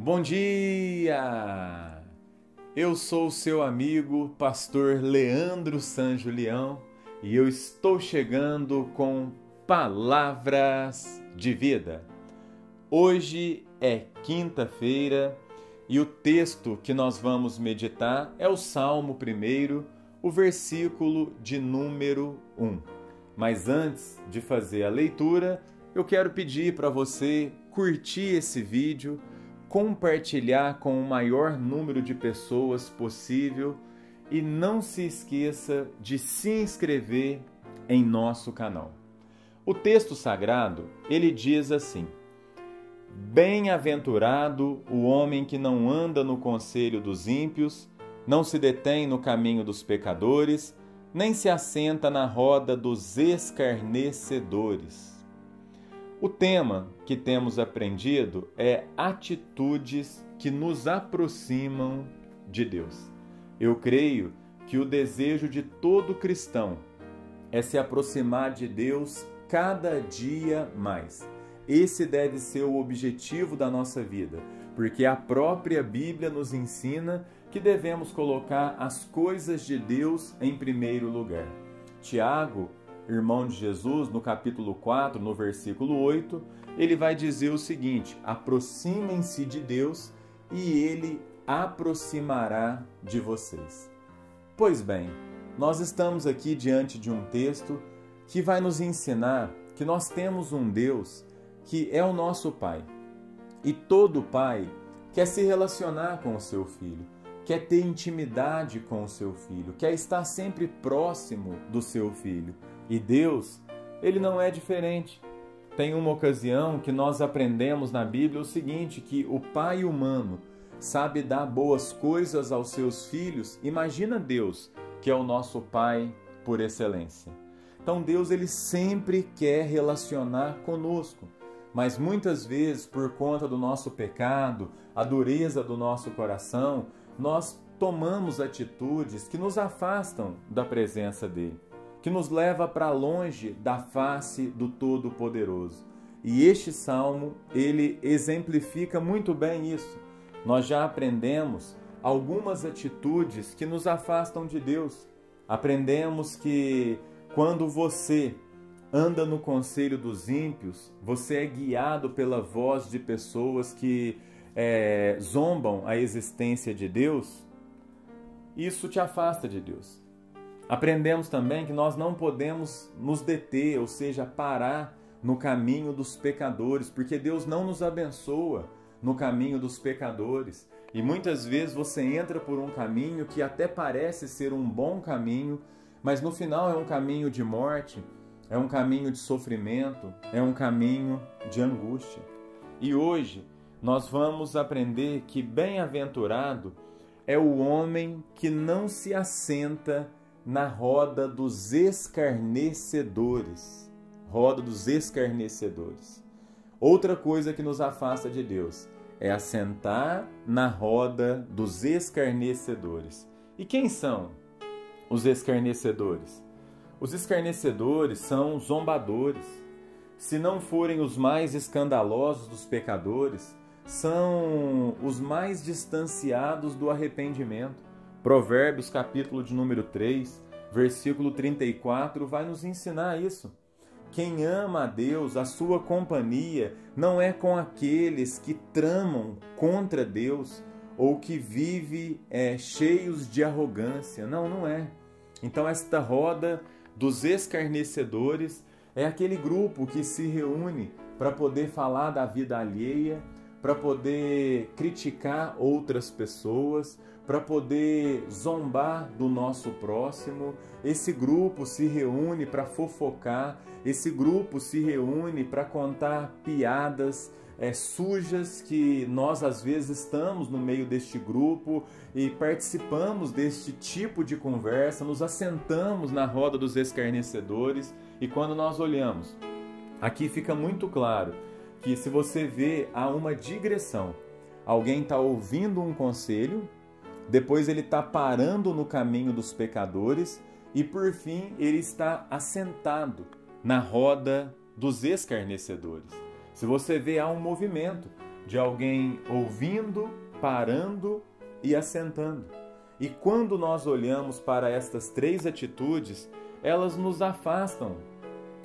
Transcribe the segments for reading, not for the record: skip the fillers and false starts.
Bom dia! Eu sou o seu amigo, pastor Leandro San Julião, e eu estou chegando com palavras de vida. Hoje é quinta-feira e o texto que nós vamos meditar é o Salmo 1, o versículo de número 1. Mas antes de fazer a leitura, eu quero pedir para você curtir esse vídeo, compartilhar com o maior número de pessoas possível e não se esqueça de se inscrever em nosso canal. O texto sagrado, ele diz assim: Bem-aventurado o homem que não anda no conselho dos ímpios, não se detém no caminho dos pecadores, nem se assenta na roda dos escarnecedores. O tema que temos aprendido é atitudes que nos aproximam de Deus. Eu creio que o desejo de todo cristão é se aproximar de Deus cada dia mais. Esse deve ser o objetivo da nossa vida, porque a própria Bíblia nos ensina que devemos colocar as coisas de Deus em primeiro lugar. Tiago, irmão de Jesus, no capítulo 4, no versículo 8, ele vai dizer o seguinte: aproximem-se de Deus e Ele aproximará de vocês. Pois bem, nós estamos aqui diante de um texto que vai nos ensinar que nós temos um Deus que é o nosso Pai. E todo pai quer se relacionar com o seu filho, quer ter intimidade com o seu filho, quer estar sempre próximo do seu filho. E Deus, Ele não é diferente. Tem uma ocasião que nós aprendemos na Bíblia o seguinte, que o pai humano sabe dar boas coisas aos seus filhos. Imagina Deus, que é o nosso Pai por excelência. Então Deus, Ele sempre quer relacionar conosco. Mas muitas vezes, por conta do nosso pecado, a dureza do nosso coração, nós tomamos atitudes que nos afastam da presença dEle, que nos leva para longe da face do Todo-Poderoso. E este salmo, ele exemplifica muito bem isso. Nós já aprendemos algumas atitudes que nos afastam de Deus. Aprendemos que quando você anda no conselho dos ímpios, você é guiado pela voz de pessoas que zombam a existência de Deus, isso te afasta de Deus. Aprendemos também que nós não podemos nos deter, ou seja, parar no caminho dos pecadores, porque Deus não nos abençoa no caminho dos pecadores. E muitas vezes você entra por um caminho que até parece ser um bom caminho, mas no final é um caminho de morte, é um caminho de sofrimento, é um caminho de angústia. E hoje nós vamos aprender que bem-aventurado é o homem que não se assenta na roda dos escarnecedores. Roda dos escarnecedores. Outra coisa que nos afasta de Deus é assentar na roda dos escarnecedores. E quem são os escarnecedores? Os escarnecedores são zombadores. Se não forem os mais escandalosos dos pecadores, são os mais distanciados do arrependimento. Provérbios, capítulo de número 3, versículo 34, vai nos ensinar isso. Quem ama a Deus, a sua companhia, não é com aqueles que tramam contra Deus ou que vivem cheios de arrogância. Não, não é. Então esta roda dos escarnecedores é aquele grupo que se reúne para poder falar da vida alheia, para poder criticar outras pessoas, para poder zombar do nosso próximo. Esse grupo se reúne para fofocar, esse grupo se reúne para contar piadas sujas que nós às vezes estamos no meio deste grupo e participamos deste tipo de conversa, nos assentamos na roda dos escarnecedores e quando nós olhamos, aqui fica muito claro que se você vê, há uma digressão. Alguém está ouvindo um conselho, depois ele está parando no caminho dos pecadores e por fim ele está assentado na roda dos escarnecedores. Se você vê, há um movimento. de alguém ouvindo, parando e assentando. E quando nós olhamos para estas três atitudes, elas nos afastam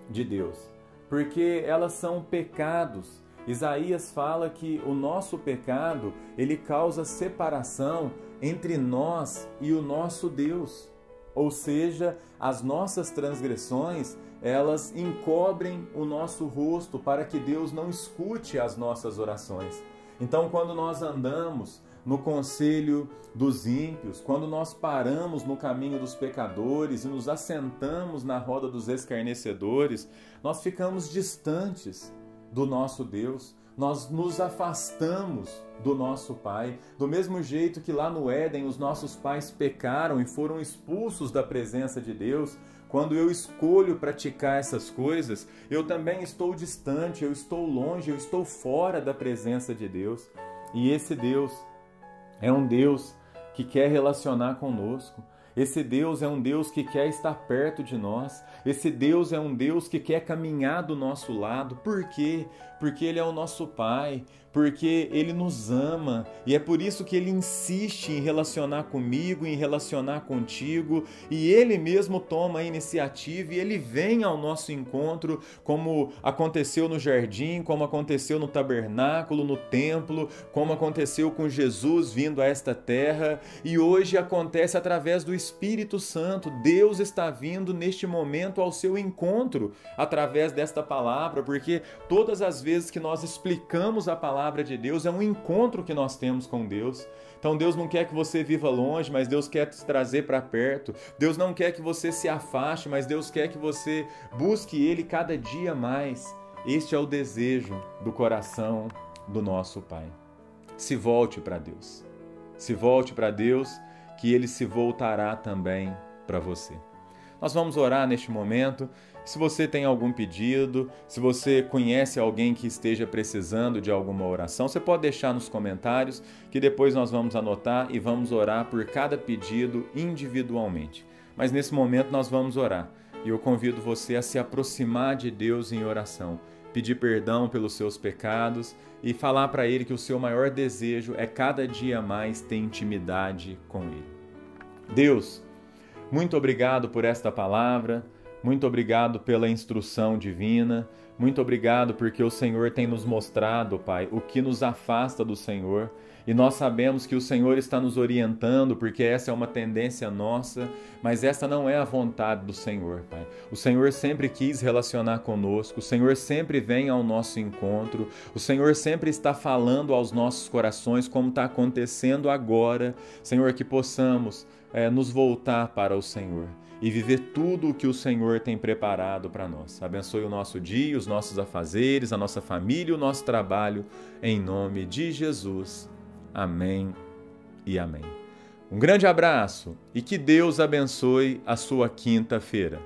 de Deus, porque elas são pecados. Isaías fala que o nosso pecado, ele causa separação entre nós e o nosso Deus. Ou seja, as nossas transgressões, elas encobrem o nosso rosto para que Deus não escute as nossas orações. Então, quando nós andamos no conselho dos ímpios, quando nós paramos no caminho dos pecadores e nos assentamos na roda dos escarnecedores, nós ficamos distantes do nosso Deus, nós nos afastamos do nosso Pai. Do mesmo jeito que lá no Éden os nossos pais pecaram e foram expulsos da presença de Deus, quando eu escolho praticar essas coisas, eu também estou distante, eu estou longe, eu estou fora da presença de Deus. E esse Deus é um Deus que quer relacionar conosco. Esse Deus é um Deus que quer estar perto de nós. Esse Deus é um Deus que quer caminhar do nosso lado. Por quê? Porque Ele é o nosso Pai, porque Ele nos ama e é por isso que Ele insiste em relacionar comigo, em relacionar contigo, e Ele mesmo toma a iniciativa e Ele vem ao nosso encontro, como aconteceu no jardim, como aconteceu no tabernáculo, no templo, como aconteceu com Jesus vindo a esta terra, e hoje acontece através do Espírito Santo. Deus está vindo neste momento ao seu encontro através desta palavra, porque todas as vezes que nós explicamos a palavra de Deus, é um encontro que nós temos com Deus. Então Deus não quer que você viva longe, mas Deus quer te trazer para perto. Deus não quer que você se afaste, mas Deus quer que você busque Ele cada dia mais. Este é o desejo do coração do nosso Pai. Se volte para Deus. Se volte para Deus, que Ele se voltará também para você. Nós vamos orar neste momento. Se você tem algum pedido, se você conhece alguém que esteja precisando de alguma oração, você pode deixar nos comentários, que depois nós vamos anotar e vamos orar por cada pedido individualmente. Mas nesse momento nós vamos orar e eu convido você a se aproximar de Deus em oração, pedir perdão pelos seus pecados e falar para Ele que o seu maior desejo é cada dia mais ter intimidade com Ele. Deus, muito obrigado por esta palavra. Muito obrigado pela instrução divina, muito obrigado porque o Senhor tem nos mostrado, Pai, o que nos afasta do Senhor, e nós sabemos que o Senhor está nos orientando, porque essa é uma tendência nossa, mas essa não é a vontade do Senhor, Pai. O Senhor sempre quis relacionar conosco, o Senhor sempre vem ao nosso encontro, o Senhor sempre está falando aos nossos corações, como está acontecendo agora. Senhor, que possamos nos voltar para o Senhor e viver tudo o que o Senhor tem preparado para nós. Abençoe o nosso dia, os nossos afazeres, a nossa família, o nosso trabalho, em nome de Jesus. Amém e amém. Um grande abraço e que Deus abençoe a sua quinta-feira.